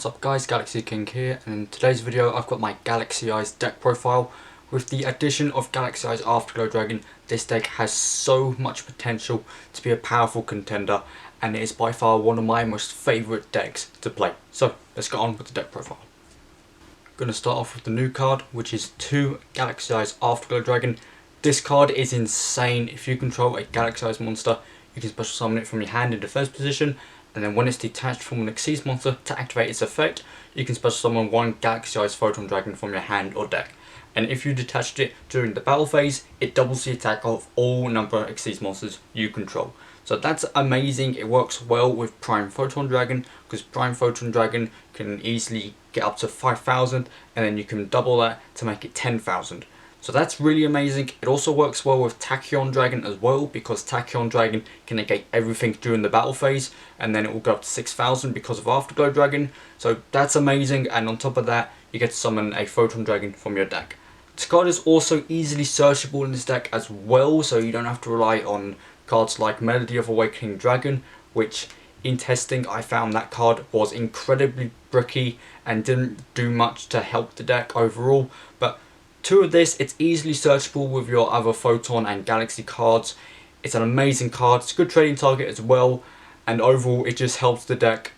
What's up guys, Galaxy King here, and in today's video I've got my Galaxy Eyes deck profile. With the addition of Galaxy Eyes Afterglow Dragon, this deck has so much potential to be a powerful contender, and it is by far one of my most favourite decks to play. So let's get on with the deck profile. I'm going to start off with the new card, which is 2 Galaxy Eyes Afterglow Dragon. This card is insane. If you control a Galaxy Eyes monster, you can special summon it from your hand in defense position, and then when it's detached from an Exceed monster, to activate its effect, you can special summon 1 Galaxy Eyes Photon Dragon from your hand or deck. And if you detached it during the battle phase, it doubles the attack of all number Exceed monsters you control. So that's amazing. It works well with Prime Photon Dragon, because Prime Photon Dragon can easily get up to 5,000, and then you can double that to make it 10,000. So that's really amazing. It also works well with Tachyon Dragon as well, because Tachyon Dragon can negate everything during the battle phase, and then it will go up to 6,000 because of Afterglow Dragon. So that's amazing, and on top of that, you get to summon a Photon Dragon from your deck. This card is also easily searchable in this deck as well, so you don't have to rely on cards like Melody of Awakening Dragon, which in testing I found that card was incredibly bricky and didn't do much to help the deck overall. But 2 of this, it's easily searchable with your other Photon and Galaxy cards. It's an amazing card, it's a good trading target as well, and overall it just helps the deck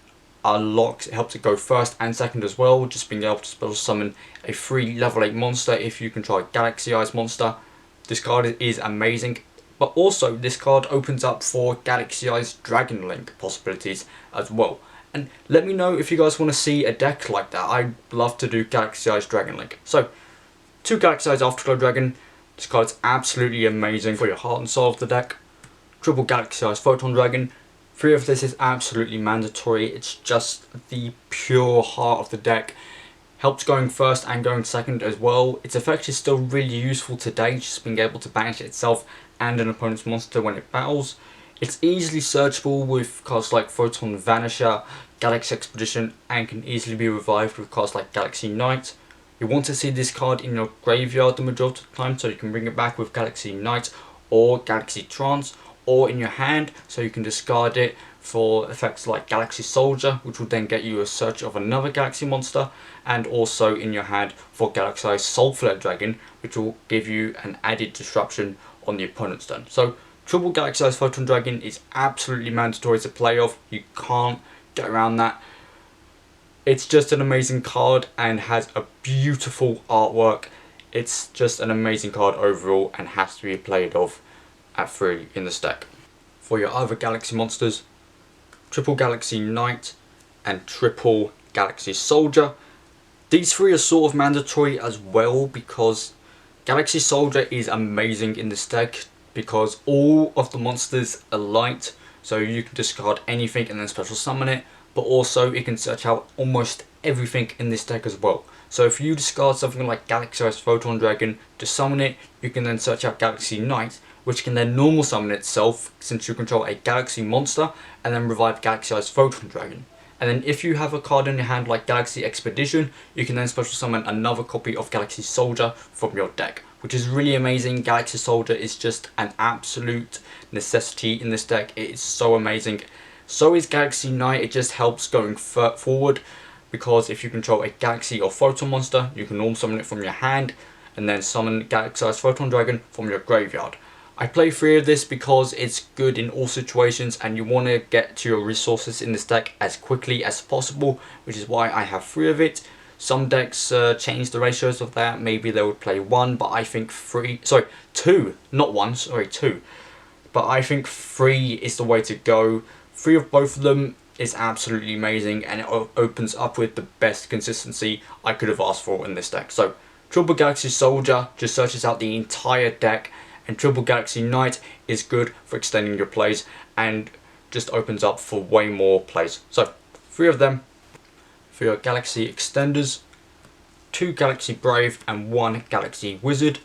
a lot. It helps it go first and second as well, just being able to special summon a free level 8 monster if you control a Galaxy Eyes monster. This card is amazing, but also this card opens up for Galaxy Eyes Dragon Link possibilities as well. And let me know if you guys want to see a deck like that. I'd love to do Galaxy Eyes Dragon Link. So 2 Galaxy Eyes Afterglow Dragon. This card is absolutely amazing for your heart and soul of the deck. Triple Galaxy Eyes Photon Dragon. 3 of this is absolutely mandatory. It's just the pure heart of the deck. Helps going first and going second as well. Its effect is still really useful today, just being able to banish itself and an opponent's monster when it battles. It's easily searchable with cards like Photon Vanisher, Galaxy Expedition, and can easily be revived with cards like Galaxy Knight. You want to see this card in your graveyard the majority of the time, so you can bring it back with Galaxy Knight or Galaxy Trance, or in your hand, so you can discard it for effects like Galaxy Soldier, which will then get you a search of another Galaxy monster, and also in your hand for Galaxy Eyes Soulflare Dragon, which will give you an added disruption on the opponent's turn. So triple Galaxy Eyes Photon Dragon is absolutely mandatory to play off. You can't get around that. It's just an amazing card and has a beautiful artwork. It's just an amazing card overall and has to be played off at 3 in this deck. For your other Galaxy monsters, triple Galaxy Knight and triple Galaxy Soldier. These 3 are sort of mandatory as well, because Galaxy Soldier is amazing in this deck because all of the monsters are light, so you can discard anything and then special summon it. But also it can search out almost everything in this deck as well. So if you discard something like Galaxy Eyes Photon Dragon to summon it, you can then search out Galaxy Knight, which can then normal summon itself since you control a Galaxy monster, and then revive Galaxy Eyes Photon Dragon. And then if you have a card in your hand like Galaxy Expedition, you can then special summon another copy of Galaxy Soldier from your deck, which is really amazing. Galaxy Soldier is just an absolute necessity in this deck. It is so amazing. So is Galaxy Knight. It just helps going forward, because if you control a Galaxy or Photon monster, you can normal summon it from your hand and then summon Galaxy Eyes Photon Dragon from your graveyard. I play 3 of this because it's good in all situations, and you want to get to your resources in this deck as quickly as possible, which is why I have 3 of it. Some decks change the ratios of that. Maybe they would play 1, but I think 2, not 1, sorry, 2. But I think 3 is the way to go. 3 of both of them is absolutely amazing, and it opens up with the best consistency I could have asked for in this deck. So triple Galaxy Soldier just searches out the entire deck, and triple Galaxy Knight is good for extending your plays and just opens up for way more plays. So 3 of them. For your Galaxy Extenders, 2 Galaxy Brave and 1 Galaxy Wizard.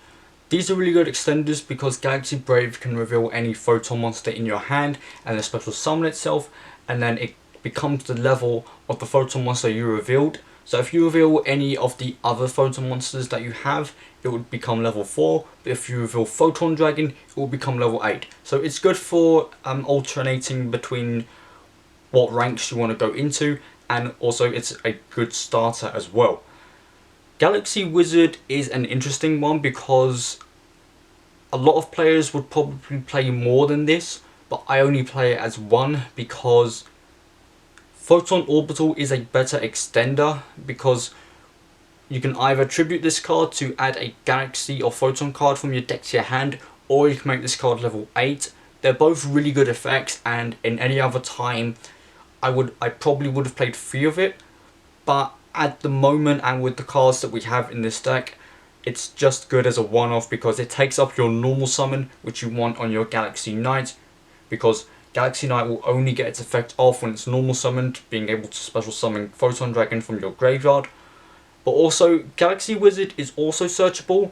These are really good extenders because Galaxy Brave can reveal any Photon monster in your hand and then special summon itself, and then it becomes the level of the Photon monster you revealed. So if you reveal any of the other Photon monsters that you have, it would become level 4, but if you reveal Photon Dragon, it will become level 8. So it's good for alternating between what ranks you want to go into. and also it's a good starter as well. Galaxy Wizard is an interesting one because a lot of players would probably play more than this, but I only play it as one because Photon Orbital is a better extender, because you can either tribute this card to add a Galaxy or Photon card from your deck to your hand, or you can make this card level 8. They're both really good effects, and in any other time I probably would have played 3 of it, but at the moment and with the cards that we have in this deck, it's just good as a one-off because it takes up your normal summon which you want on your Galaxy Knight, because Galaxy Knight will only get its effect off when it's normal summoned, being able to special summon Photon Dragon from your graveyard. But also Galaxy Wizard is also searchable,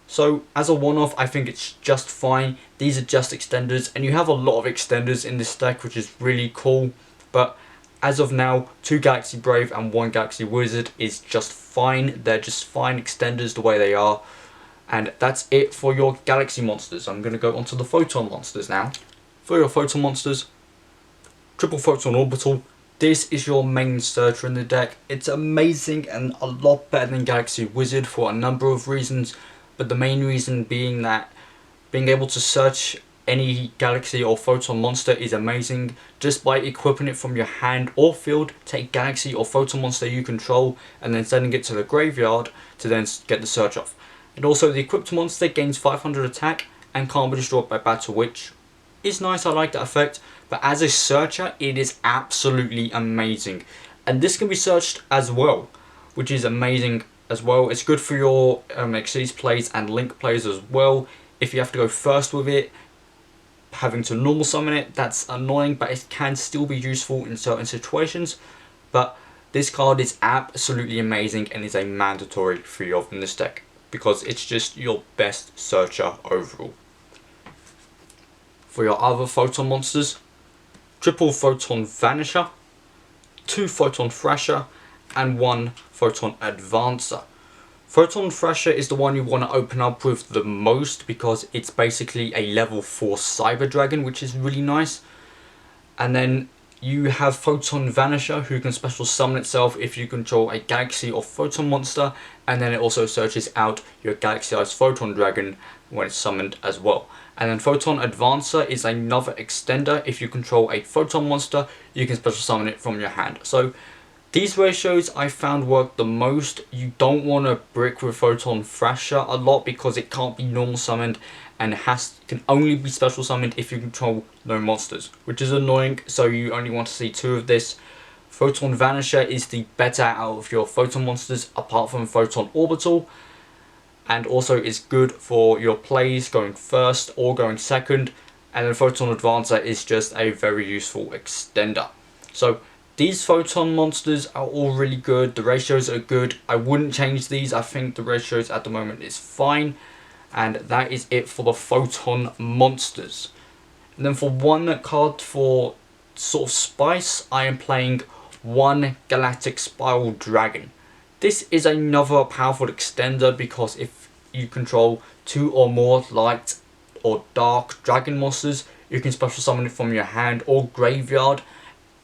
so as a one-off I think it's just fine. These are just extenders, and you have a lot of extenders in this deck which is really cool, but as of now 2 Galaxy Brave and 1 Galaxy Wizard is just fine. They're just fine extenders the way they are. And that's it for your Galaxy monsters. I'm going to go onto the Photon monsters now. For your Photon monsters, triple Photon Orbital. This is your main searcher in the deck. It's amazing and a lot better than Galaxy Wizard for a number of reasons, but the main reason being that being able to search any Galaxy or Photon monster is amazing. Just by equipping it from your hand or field, take Galaxy or Photon monster you control and then sending it to the graveyard to then get the search off. And also the equipped monster gains 500 attack and can't be destroyed by battle, which is nice. I like that effect, but as a searcher it is absolutely amazing. And this can be searched as well, which is amazing as well. It's good for your Xyz plays and Link plays as well. If you have to go first with it, having to normal summon it, that's annoying, but it can still be useful in certain situations. But this card is absolutely amazing and is a mandatory 3-of in this deck because it's just your best searcher overall. For your other Photon monsters, triple Photon Vanisher, 2 Photon Thrasher, and 1 Photon Advancer. Photon Thrasher is the one you want to open up with the most because it's basically a level 4 Cyber Dragon, which is really nice. And then you have Photon Vanisher, who can special summon itself if you control a Galaxy or Photon monster, and then it also searches out your Galaxy-sized Photon Dragon when it's summoned as well. And then Photon Advancer is another extender. If you control a Photon monster, you can special summon it from your hand. So these ratios I found work the most. You don't want to brick with Photon Thrasher a lot because it can't be normal summoned and can only be special summoned if you control no monsters, which is annoying, so you only want to see 2 of this. Photon Vanisher is the better out of your Photon monsters apart from Photon Orbital, and also is good for your plays going first or going second. And then Photon Advancer is just a very useful extender. So these Photon monsters are all really good. The ratios are good. I wouldn't change these. I think the ratios at the moment is fine. And that is it for the Photon monsters. And then for one card for sort of spice, I am playing 1 Galactic Spiral Dragon. This is another powerful extender because if you control 2 or more light or dark dragon monsters, you can special summon it from your hand or graveyard.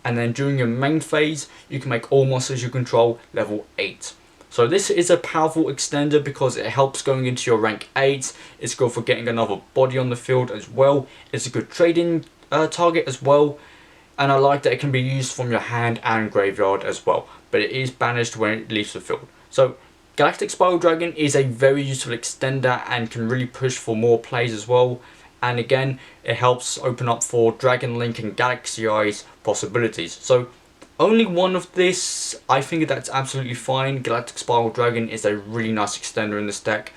And then during your main phase, you can make all monsters you control level 8. So this is a powerful extender because it helps going into your rank 8. It's good for getting another body on the field as well. It's a good trading target as well. And I like that it can be used from your hand and graveyard as well. But it is banished when it leaves the field. So Galactic Spiral Dragon is a very useful extender and can really push for more plays as well. And again, it helps open up for Dragon Link and Galaxy Eyes possibilities. So only one of this, I think that's absolutely fine. Galactic Spiral Dragon is a really nice extender in this deck.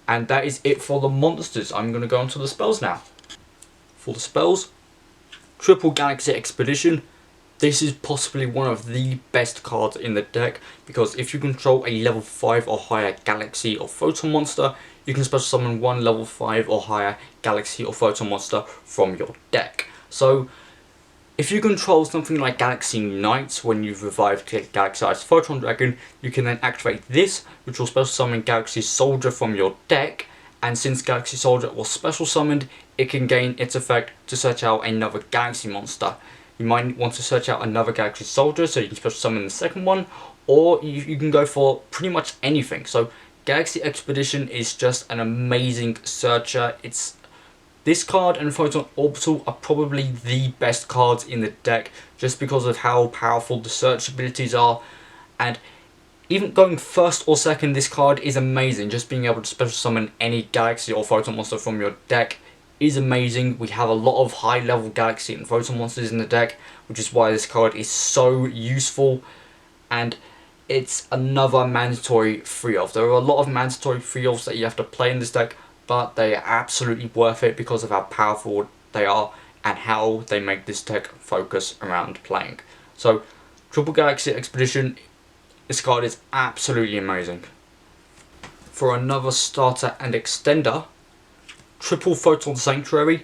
And that is it for the monsters. I'm going to go on to the spells now. For the spells, triple Galaxy Expedition. This is possibly one of the best cards in the deck because if you control a level 5 or higher Galaxy or Photon monster, you can special summon 1 level 5 or higher Galaxy or Photon monster from your deck. So if you control something like Galaxy Knight when you've revived Galaxy-sized Photon Dragon, you can then activate this, which will special summon Galaxy Soldier from your deck. And since Galaxy Soldier was special summoned, it can gain its effect to search out another Galaxy monster. you might want to search out another Galaxy Soldier so you can special summon the second one, or you can go for pretty much anything. So Galaxy Expedition is just an amazing searcher. This card and Photon Orbital are probably the best cards in the deck just because of how powerful the search abilities are, and even going first or second, this card is amazing. Just being able to special summon any Galaxy or Photon Monster from your deck is amazing. We have a lot of high level Galaxy and Photon Monsters in the deck, which is why this card is so useful, and it's another mandatory 3-of. There are a lot of mandatory 3-ofs that you have to play in this deck, but they are absolutely worth it because of how powerful they are and how they make this deck focus around playing. So Triple Galaxy Expedition, this card is absolutely amazing. For another starter and extender, Triple Photon Sanctuary.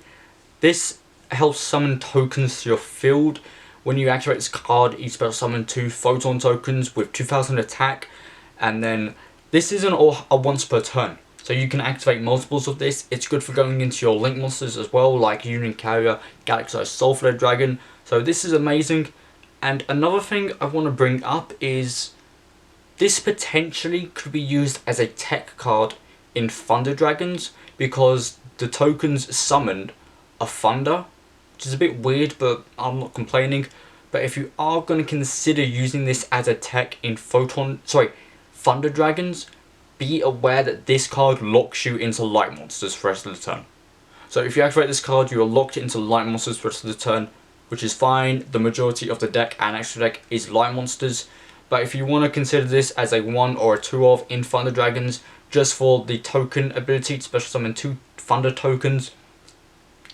This helps summon tokens to your field. When you activate this card, you special summon 2 Photon tokens with 2000 attack, and then this isn't a once per turn. So you can activate multiples of this. It's good for going into your Link monsters as well, like Union Carrier, Galactic Sulfur Dragon. So this is amazing. And another thing I want to bring up is this potentially could be used as a tech card in Thunder Dragons, because the tokens summoned are Thunder, which is a bit weird, but I'm not complaining. But if you are going to consider using this as a tech in Thunder Dragons, be aware that this card locks you into Light Monsters for the rest of the turn. So if you activate this card, you are locked into Light Monsters for the rest of the turn, which is fine. The majority of the deck and extra deck is Light Monsters. But if you want to consider this as a 1 or a 2-of in Thunder Dragons, just for the token ability to special summon 2 Thunder tokens,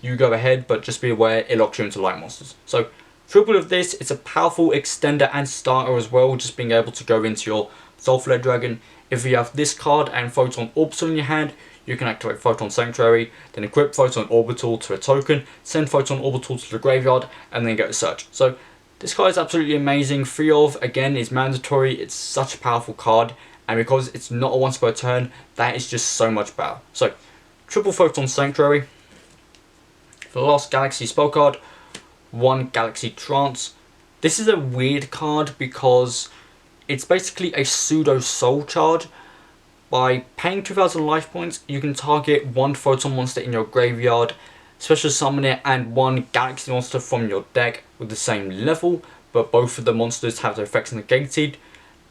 you go ahead, but just be aware it locks you into Light Monsters. So triple of this, it's a powerful extender and starter as well, just being able to go into your Sulfur Dragon. If you have this card and Photon Orbital in your hand, you can activate Photon Sanctuary, then equip Photon Orbital to a token, send Photon Orbital to the graveyard, and then go to search. So this card is absolutely amazing. 3-of, again, is mandatory. It's such a powerful card, and because it's not a once per turn, that is just so much power. So triple Photon Sanctuary. For the last Galaxy spell card, 1 Galaxy Trance. This is a weird card because it's basically a pseudo soul charge. By paying 2000 life points, you can target 1 Photon monster in your graveyard, special summon it, and 1 Galaxy monster from your deck with the same level, but both of the monsters have their effects negated.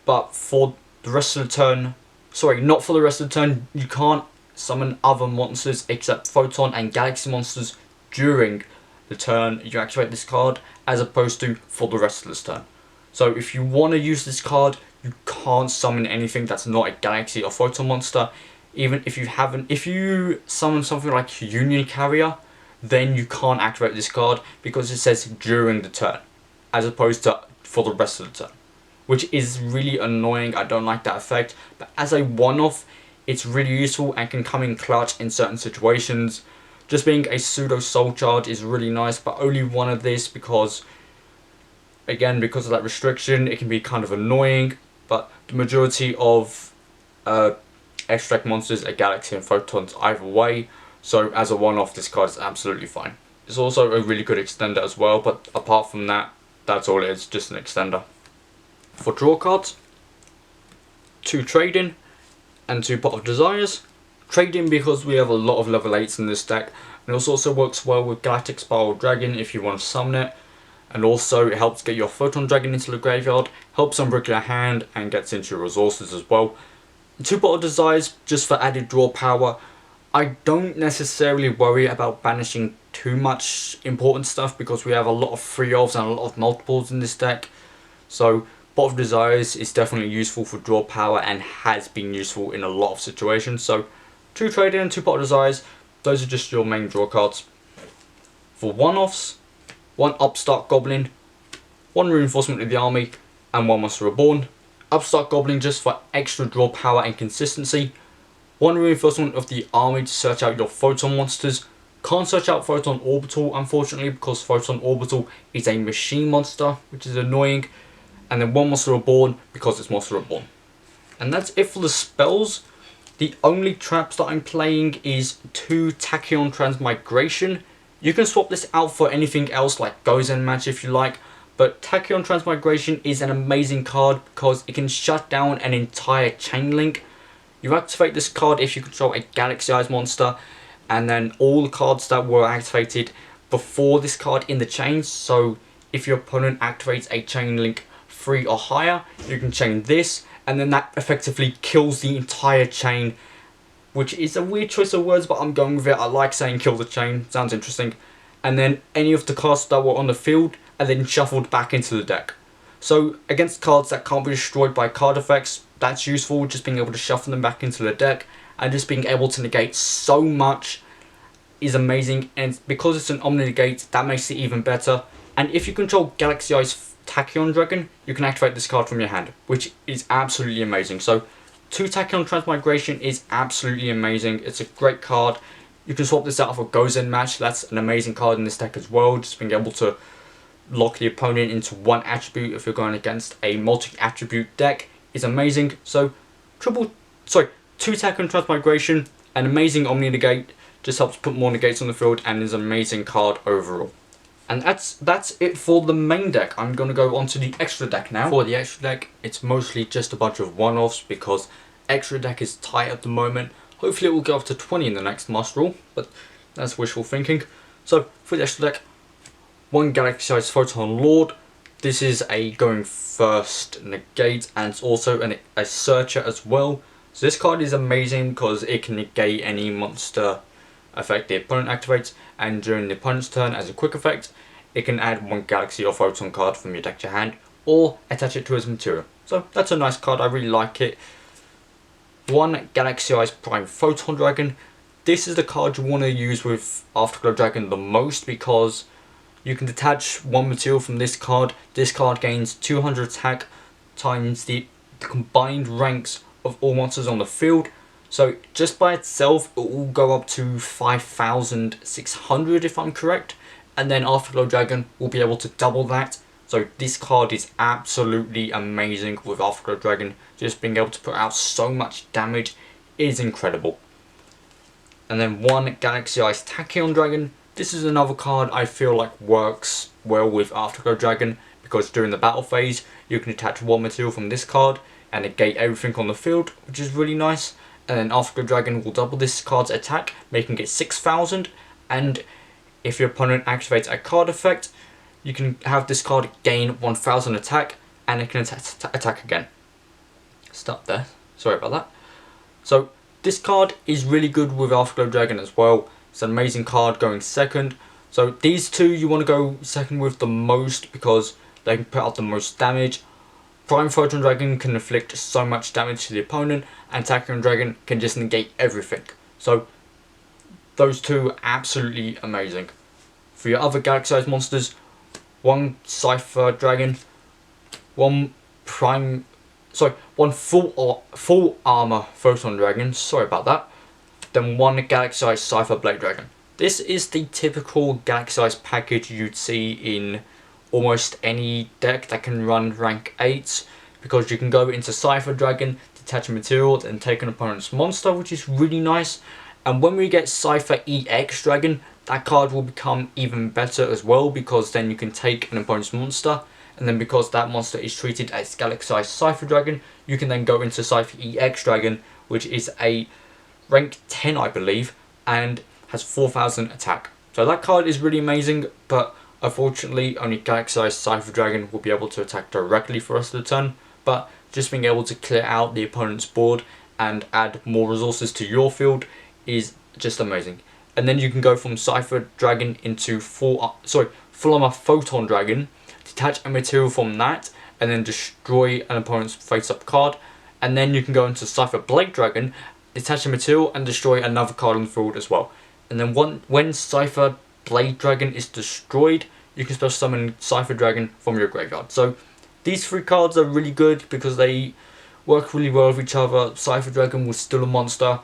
But for the rest of the turn, not for the rest of the turn, you can't summon other monsters except Photon and Galaxy monsters during the turn you activate this card, as opposed to for the rest of this turn. So if you want to use this card, you can't summon anything that's not a Galaxy or Photon monster. Even if you summon something like Union Carrier, then you can't activate this card because it says during the turn, as opposed to for the rest of the turn, which is really annoying. I don't like that effect, but as a one-off, it's really useful and can come in clutch in certain situations. Just being a pseudo soul charge is really nice, but only one of this because, again, because of that restriction, it can be kind of annoying. But the majority of extract monsters are Galaxy and Photons either way, so as a one-off, this card is absolutely fine. It's also a really good extender as well, but apart from that, that's all it is, just an extender. For draw cards, 2 Trade-in and 2 Pot of Desires. Trade-in because we have a lot of level 8s in this deck, and it also works well with Galactic Spiral Dragon if you want to summon it. And also it helps get your Photon Dragon into the graveyard, helps unbrick your hand, and gets into your resources as well. 2 Pot of Desires just for added draw power. I don't necessarily worry about banishing too much important stuff because we have a lot of 3-ofs and a lot of multiples in this deck. So Pot of Desires is definitely useful for draw power and has been useful in a lot of situations. So 2 Trade-in and 2 Pot of Desires, those are just your main draw cards. For one-offs, 1 Upstart Goblin, 1 Reinforcement of the Army, and 1 Monster Reborn. Upstart Goblin just for extra draw power and consistency. 1 Reinforcement of the Army to search out your Photon monsters. Can't search out Photon Orbital unfortunately because Photon Orbital is a machine monster, which is annoying. And then 1 Monster Reborn because it's Monster Reborn. And that's it for the spells. The only traps that I'm playing is 2 Tachyon Transmigration You can swap this out for anything else like Gozen Match if you like, but Tachyon Transmigration is an amazing card because it can shut down an entire chain link. You activate this card if you control a Galaxy Eyes monster, and then all the cards that were activated before this card in the chain. So if your opponent activates a chain link 3 or higher, you can chain this, and then that effectively kills the entire chain, which is a weird choice of words, but I'm going with it. I like saying kill the chain, sounds interesting. And then any of the cards that were on the field are then shuffled back into the deck. So against cards that can't be destroyed by card effects, that's useful, just being able to shuffle them back into the deck, and just being able to negate so much is amazing. And because it's an Omni Negate, that makes it even better. And if you control Galaxy Eyes Tachyon Dragon, you can activate this card from your hand, which is absolutely amazing. So 2 Tachyon Transmigration is absolutely amazing. It's a great card. You can swap this out for Gozen Match. That's an amazing card in this deck as well. Just being able to lock the opponent into one attribute if you're going against a multi-attribute deck is amazing. So 2 Tachyon Transmigration, an amazing Omni Negate, just helps put more negates on the field and is an amazing card overall. And that's it for the main deck. I'm going to go on to the extra deck now. For the extra deck, it's mostly just a bunch of one-offs because extra deck is tight at the moment. Hopefully it will go up to 20 in the next Master Rule, but that's wishful thinking. So for the extra deck, 1 Galaxy Eyes Photon Lord. This is a going first negate, and it's also a searcher as well. So this card is amazing because it can negate any monster effect the opponent activates, and during the opponent's turn as a quick effect, it can add 1 Galaxy or Photon card from your deck to your hand, or attach it to his material. So that's a nice card, I really like it. 1 Galaxy Eyes Prime Photon Dragon. This is the card you want to use with Afterglow Dragon the most because you can detach 1 material from this card. This card gains 200 attack times the combined ranks of all monsters on the field. So just by itself, it will go up to 5,600 if I'm correct. And then Afterglow Dragon will be able to double that. So this card is absolutely amazing with Afterglow Dragon. Just being able to put out so much damage is incredible. And then 1 Galaxy Eyes Tachyon Dragon. This is another card I feel like works well with Afterglow Dragon because during the battle phase, you can attach 1 material from this card and negate everything on the field, which is really nice. And then Afterglow Dragon will double this card's attack, making it 6,000. And if your opponent activates a card effect, you can have this card gain 1,000 attack, and it can attack again. Stop there. Sorry about that. So this card is really good with Afterglow Dragon as well. It's an amazing card going second. So these 2 you want to go second with the most because they can put out the most damage. Prime Photon Dragon can inflict so much damage to the opponent, and Tachyon Dragon can just negate everything. So those 2 are absolutely amazing. For your other Galaxy Eyes monsters, 1 Cypher Dragon, 1 full armor Photon Dragon, sorry about that. Then 1 Galaxy Eyes Cypher Blade Dragon. This is the typical Galaxy Eyes package you'd see in almost any deck that can run rank 8s, because you can go into Cypher Dragon, detach a material, and take an opponent's monster, which is really nice. And when we get Cypher EX Dragon, that card will become even better as well, because then you can take an opponent's monster, and then because that monster is treated as Galaxy Eyes Cypher Dragon, you can then go into Cypher EX Dragon, which is a rank 10 I believe, and has 4,000 attack. So that card is really amazing, but unfortunately only Galaxy Eyes Cypher Dragon will be able to attack directly for us of the turn, but just being able to clear out the opponent's board and add more resources to your field is just amazing. And then you can go from Cypher Dragon into full armor Photon Dragon, detach a material from that, and then destroy an opponent's face-up card. And then you can go into Cypher Blade Dragon, detach a material, and destroy another card on the field as well. And then when Cypher Blade Dragon is destroyed, you can special summon Cypher Dragon from your graveyard. So these 3 cards are really good because they work really well with each other. Cypher Dragon will steal a monster,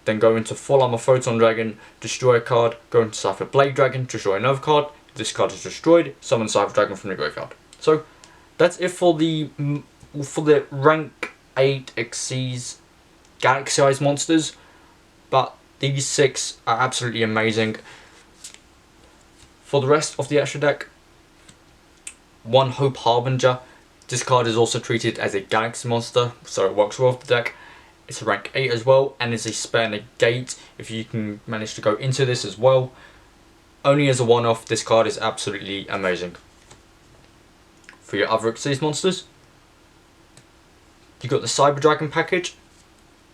then go into full armor Photon Dragon, destroy a card, go into Cypher Blade Dragon, destroy another card. If this card is destroyed, summon Cypher Dragon from your graveyard. So that's it for the rank 8 Xyz Galaxy Eyes monsters. But these 6 are absolutely amazing. For the rest of the extra deck, 1 Hope Harbinger. This card is also treated as a Galaxy monster, so it works well with the deck. It's a rank 8 as well, and is a spare negate if you can manage to go into this as well. Only as a one-off, this card is absolutely amazing. For your other Exceed monsters, you got the Cyber Dragon package.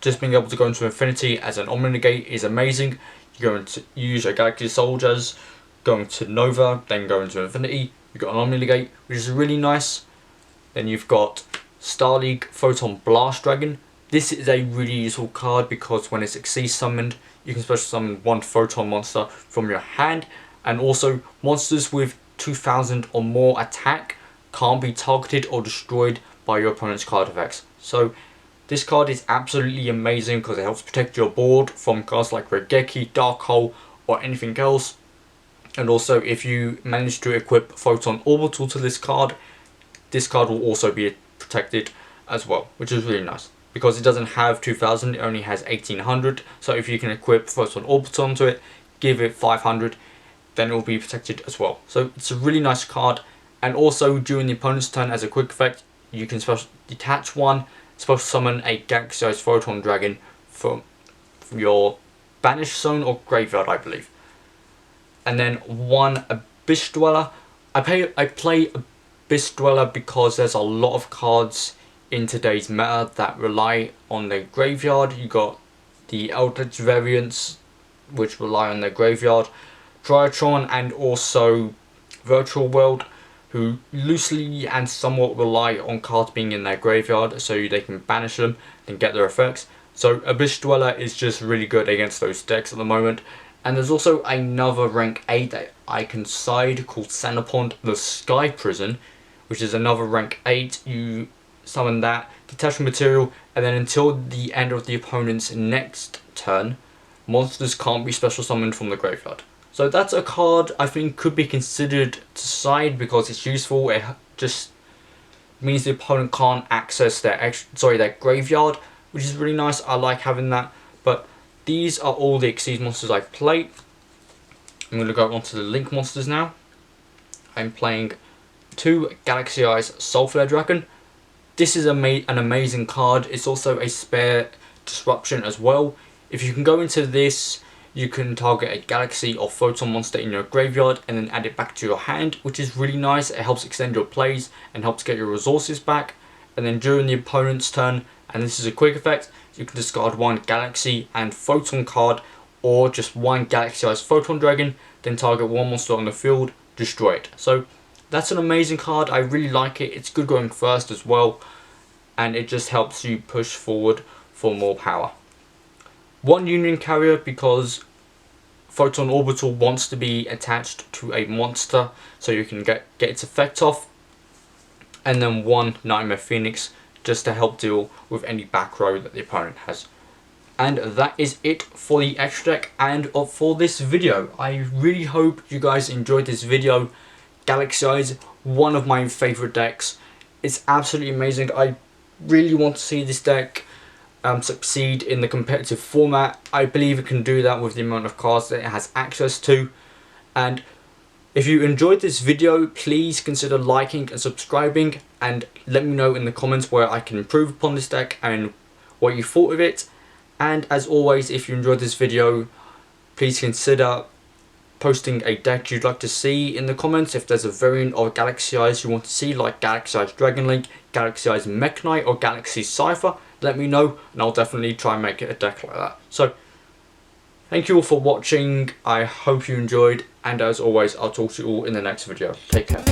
Just being able to go into Infinity as an Omni Negate is amazing. You're going to use your Galaxy Soldiers, going to Nova, then go into Infinity. You've got an Omni Negate, which is really nice. Then you've got Star League Photon Blast Dragon. This is a really useful card because when it's Exceed summoned, you can special summon 1 Photon monster from your hand. And also, monsters with 2000 or more attack can't be targeted or destroyed by your opponent's card effects. So this card is absolutely amazing because it helps protect your board from cards like Regeki, Dark Hole, or anything else. And also, if you manage to equip Photon Orbital to this card will also be protected as well, which is really nice. Because it doesn't have 2000, it only has 1800. So if you can equip Photon Orbital onto it, give it 500, then it will be protected as well. So it's a really nice card. And also during the opponent's turn, as a quick effect, you can special detach 1, special summon a Galaxy-sized Photon Dragon from your banished zone or graveyard, I believe. And then 1 Abyss Dweller. I play Abyss Dweller because there's a lot of cards in today's meta that rely on their graveyard. You got the Eldritch variants, which rely on their graveyard, Drytron, and also Virtual World, who loosely and somewhat rely on cards being in their graveyard so they can banish them and get their effects. So Abyss Dweller is just really good against those decks at the moment. And there's also another rank 8 that I can side called Sanapond the Sky Prison, which is another rank 8. You summon that, detach material, and then until the end of the opponent's next turn, monsters can't be special summoned from the graveyard. So that's a card I think could be considered to side because it's useful. It just means the opponent can't access their graveyard, which is really nice. I like having that. But these are all the Exceed monsters I play. I'm going to go on to the Link monsters now. I'm playing 2 Galaxy Eyes Soulflare Dragon. This is an amazing card. It's also a spare disruption as well. If you can go into this, you can target a Galaxy or Photon monster in your graveyard and then add it back to your hand, which is really nice. It helps extend your plays and helps get your resources back. And then during the opponent's turn, and this is a quick effect, you can discard 1 Galaxy and Photon card or just 1 Galaxy-sized Photon Dragon, then target 1 monster on the field, destroy it. So that's an amazing card. I really like it. It's good going first as well, and it just helps you push forward for more power. 1 Union Carrier because Photon Orbital wants to be attached to a monster so you can get its effect off. And then 1 Nightmare Phoenix just to help deal with any back row that the opponent has. And that is it for the extra deck and for this video. I really hope you guys enjoyed this video. Galaxy Eyes, one of my favourite decks. It's absolutely amazing. I really want to see this deck succeed in the competitive format. I believe it can do that with the amount of cards that it has access to. And if you enjoyed this video, please consider liking and subscribing, and let me know in the comments where I can improve upon this deck and what you thought of it. And as always, if you enjoyed this video, please consider posting a deck you'd like to see in the comments. If there's a variant of Galaxy Eyes you want to see, like Galaxy Eyes Dragon Link, Galaxy Eyes Mech Knight, or Galaxy Cypher, let me know and I'll definitely try and make it a deck like that. So thank you all for watching. I hope you enjoyed, and as always, I'll talk to you all in the next video. Take care.